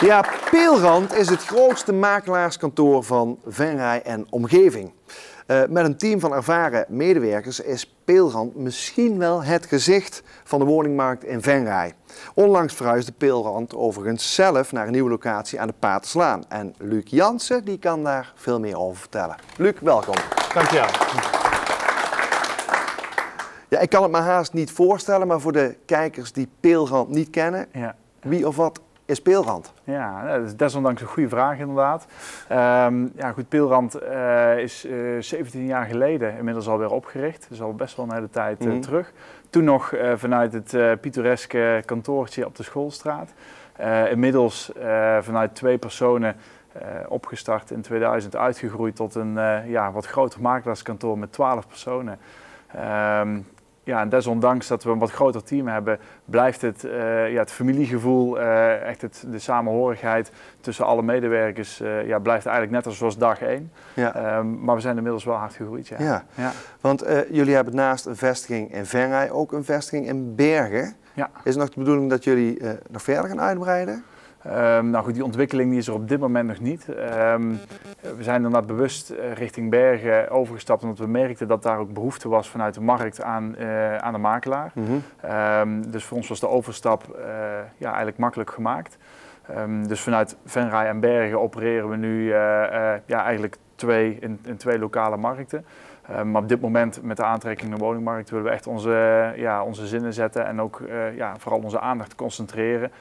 Ja, Peelrand is het grootste makelaarskantoor van Venray en omgeving. Met een team van ervaren medewerkers is Peelrand misschien wel het gezicht van de woningmarkt in Venray. Onlangs verhuisde Peelrand overigens zelf naar een nieuwe locatie aan de Paterslaan. En Luc Jansen die kan daar veel meer over vertellen. Luc, welkom. Dankjewel. Ja, ik kan het me haast niet voorstellen, maar voor de kijkers die Peelrand niet kennen, Ja. wie of wat is Peelrand? Ja, dat is desondanks een goede vraag inderdaad. Ja, goed, Peelrand is 17 jaar geleden inmiddels alweer opgericht. Dus al best wel een hele tijd terug. Toen nog vanuit het pittoreske kantoortje op de Schoolstraat. Inmiddels vanuit 2 personen opgestart in 2000, uitgegroeid tot een wat groter makelaarskantoor met 12 personen. Ja, en desondanks dat we een wat groter team hebben, blijft het familiegevoel, echt de samenhorigheid tussen alle medewerkers, blijft eigenlijk net als zoals dag 1. Ja. Maar we zijn inmiddels wel hard gegroeid. Ja. Ja. Want jullie hebben naast een vestiging in Venray ook een vestiging in Bergen. Ja. Is het nog de bedoeling dat jullie nog verder gaan uitbreiden? Nou goed, die ontwikkeling die is er op dit moment nog niet. We zijn inderdaad bewust richting Bergen overgestapt omdat we merkten dat daar ook behoefte was vanuit de markt aan de makelaar. Dus voor ons was de overstap eigenlijk makkelijk gemaakt. Dus vanuit Venray en Bergen opereren we nu eigenlijk in 2 lokale markten. Maar op dit moment met de aantrekking naar de woningmarkt willen we echt onze zinnen zetten en ook vooral onze aandacht concentreren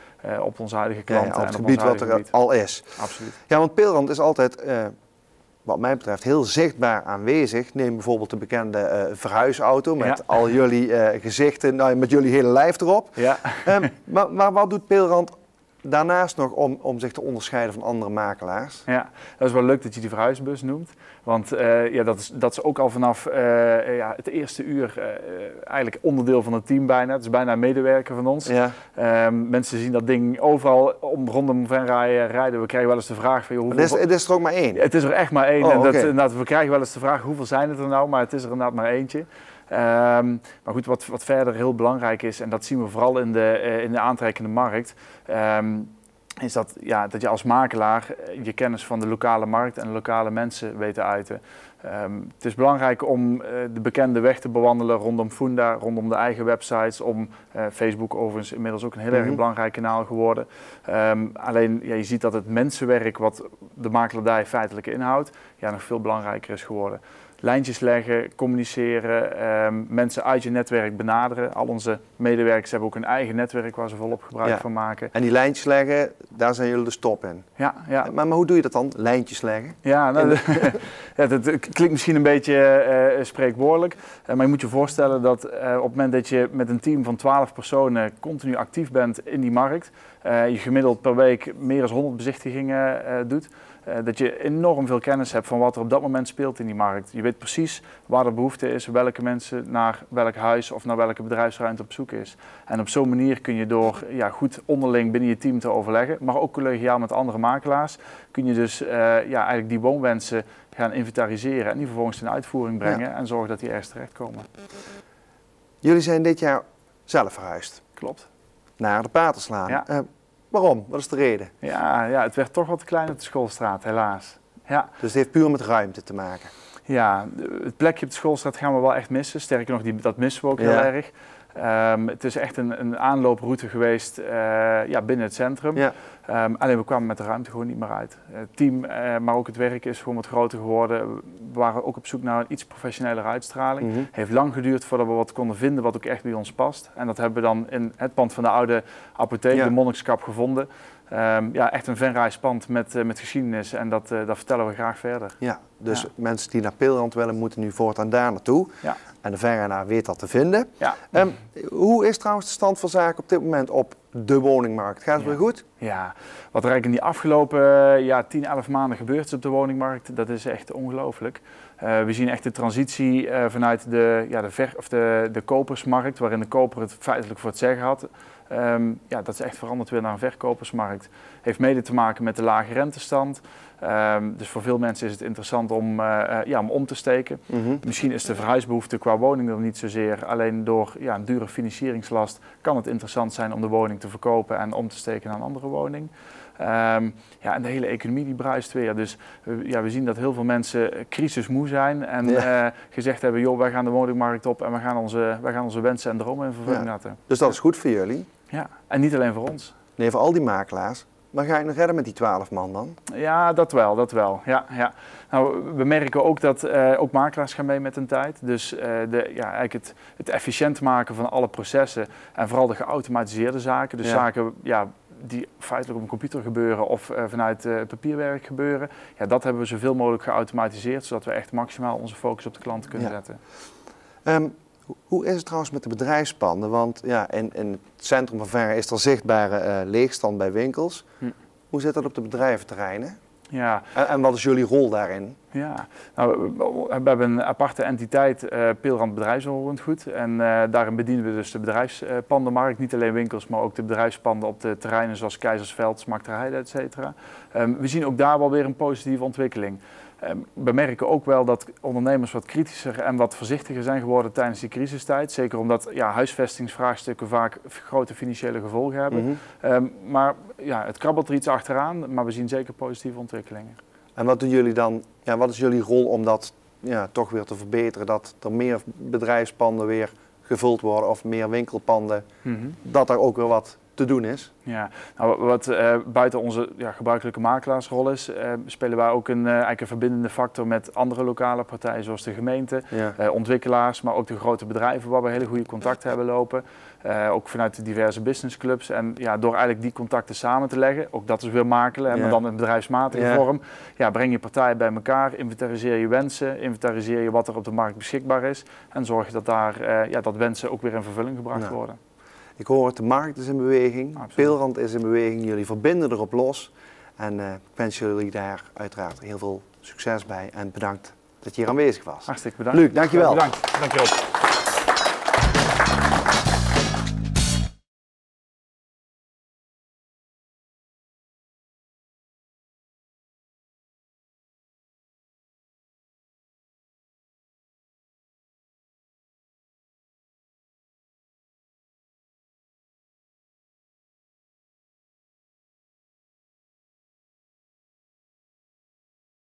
op onze huidige klanten. Ja, op en het op gebied ons wat er gebied. al is. Absoluut. Ja, want Peelrand is altijd, wat mij betreft, heel zichtbaar aanwezig. Neem bijvoorbeeld de bekende verhuisauto met al jullie gezichten, met jullie hele lijf erop. Ja. Maar wat doet Peelrand daarnaast nog om zich te onderscheiden van andere makelaars? Ja, dat is wel leuk dat je die verhuisbus noemt. Want dat is ook al vanaf het eerste uur eigenlijk onderdeel van het team bijna. Het is bijna een medewerker van ons. Ja. Mensen zien dat ding overal rondom Venray rijden. We krijgen wel eens de vraag van... Joh, het is er ook maar 1? Het is er echt maar 1. Oh, we krijgen wel eens de vraag hoeveel zijn het er nou, maar het is er inderdaad maar eentje. Maar goed, wat verder heel belangrijk is, en dat zien we vooral in de aantrekkende markt, is dat je als makelaar je kennis van de lokale markt en de lokale mensen weet te uiten. Het is belangrijk om de bekende weg te bewandelen rondom Funda, rondom de eigen websites, Facebook overigens inmiddels ook een heel erg belangrijk kanaal geworden. Alleen je ziet dat het mensenwerk wat de makelaardij feitelijk inhoudt, nog veel belangrijker is geworden. Lijntjes leggen, communiceren, mensen uit je netwerk benaderen. Al onze medewerkers hebben ook een eigen netwerk waar ze volop gebruik van maken. En die lijntjes leggen, daar zijn jullie de top in. Ja. Maar hoe doe je dat dan, lijntjes leggen? Ja, dat klinkt misschien een beetje spreekwoordelijk. Maar je moet je voorstellen dat op het moment dat je met een team van 12 personen continu actief bent in die markt, je gemiddeld per week meer dan 100 bezichtigingen doet, dat je enorm veel kennis hebt van wat er op dat moment speelt in die markt. Je weet precies waar er behoefte is, welke mensen naar welk huis of naar welke bedrijfsruimte op zoek is. En op zo'n manier kun je door goed onderling binnen je team te overleggen, maar ook collegiaal met andere makelaars, kun je dus eigenlijk die woonwensen gaan inventariseren en die vervolgens in uitvoering brengen en zorgen dat die ergens terechtkomen. Jullie zijn dit jaar zelf verhuisd. Klopt. Naar de Paterslaan. Ja. Waarom? Wat is de reden? Ja, het werd toch wat te klein op de Schoolstraat, helaas. Ja. Dus het heeft puur met ruimte te maken? Ja, het plekje op de Schoolstraat gaan we wel echt missen. Sterker nog, dat missen we ook heel erg. Het is echt een aanlooproute geweest binnen het centrum. Ja. Alleen we kwamen met de ruimte gewoon niet meer uit. Het team, maar ook het werk is gewoon wat groter geworden. We waren ook op zoek naar een iets professionelere uitstraling. Het heeft lang geduurd voordat we wat konden vinden wat ook echt bij ons past. En dat hebben we dan in het pand van de oude apotheek, de Monnikskap, gevonden. Echt een Venrays pand met geschiedenis en dat vertellen we graag verder. Ja, dus mensen die naar Peelrand willen moeten nu voortaan daar naartoe. Ja. En de Venraynaar weet dat te vinden. Ja. Hoe is trouwens de stand van zaken op dit moment op de woningmarkt? Gaat het weer goed? Ja, wat er eigenlijk in die afgelopen 10, 11 maanden gebeurd is op de woningmarkt, dat is echt ongelooflijk. We zien echt de transitie vanuit de kopersmarkt, waarin de koper het feitelijk voor het zeggen had. Ja, dat is echt veranderd weer naar een verkopersmarkt. Heeft mede te maken met de lage rentestand. Dus voor veel mensen is het interessant om om te steken. Misschien is de verhuisbehoefte qua woning er niet zozeer. Alleen door een dure financieringslast kan het interessant zijn om de woning te verkopen en om te steken naar een andere woning. En de hele economie die bruist weer. Dus we zien dat heel veel mensen crisismoe zijn en gezegd hebben, joh, wij gaan de woningmarkt op en wij gaan onze wensen en dromen in vervulling laten. Dus dat is goed voor jullie? Ja, en niet alleen voor ons. Nee, voor al die makelaars. Maar ga je nog redden met die 12 man dan? Ja, dat wel. Ja. Nou, we merken ook dat ook makelaars gaan mee met hun tijd. Dus eigenlijk het efficiënt maken van alle processen en vooral de geautomatiseerde zaken. Dus zaken die feitelijk op een computer gebeuren of vanuit papierwerk gebeuren. Ja, dat hebben we zoveel mogelijk geautomatiseerd, zodat we echt maximaal onze focus op de klant kunnen zetten. Hoe is het trouwens met de bedrijfspanden? Want in het centrum van Venray is er zichtbare leegstand bij winkels. Hoe zit dat op de bedrijventerreinen? Ja. En wat is jullie rol daarin? Ja, nou, we hebben een aparte entiteit, Peelrand Bedrijfsonroerend. En daarin bedienen we dus de bedrijfspandenmarkt. Niet alleen winkels, maar ook de bedrijfspanden op de terreinen zoals Keizersveld, Smakterheide, et cetera. We zien ook daar wel weer een positieve ontwikkeling. We merken ook wel dat ondernemers wat kritischer en wat voorzichtiger zijn geworden tijdens die crisistijd. Zeker omdat huisvestingsvraagstukken vaak grote financiële gevolgen hebben. Maar het krabbelt er iets achteraan, maar we zien zeker positieve ontwikkelingen. En wat doen jullie dan? Ja, wat is jullie rol om dat toch weer te verbeteren? Dat er meer bedrijfspanden weer gevuld worden of meer winkelpanden, dat er ook weer wat te doen is? Ja, nou, wat buiten onze gebruikelijke makelaarsrol is, spelen wij ook een verbindende factor met andere lokale partijen zoals de gemeente, ontwikkelaars, maar ook de grote bedrijven waar we hele goede contacten hebben lopen. Ook vanuit de diverse businessclubs. En door eigenlijk die contacten samen te leggen, ook dat is weer makelen, maar dan in bedrijfsmatige vorm. Ja, breng je partijen bij elkaar, inventariseer je wensen, inventariseer je wat er op de markt beschikbaar is en zorg dat dat wensen ook weer in vervulling gebracht worden. Ik hoor het, de markt is in beweging, Peelrand is in beweging, jullie verbinden erop los. En ik wens jullie daar uiteraard heel veel succes bij en bedankt dat je hier aanwezig was. Hartstikke bedankt. Luc, dankjewel. Bedankt. Dankjewel.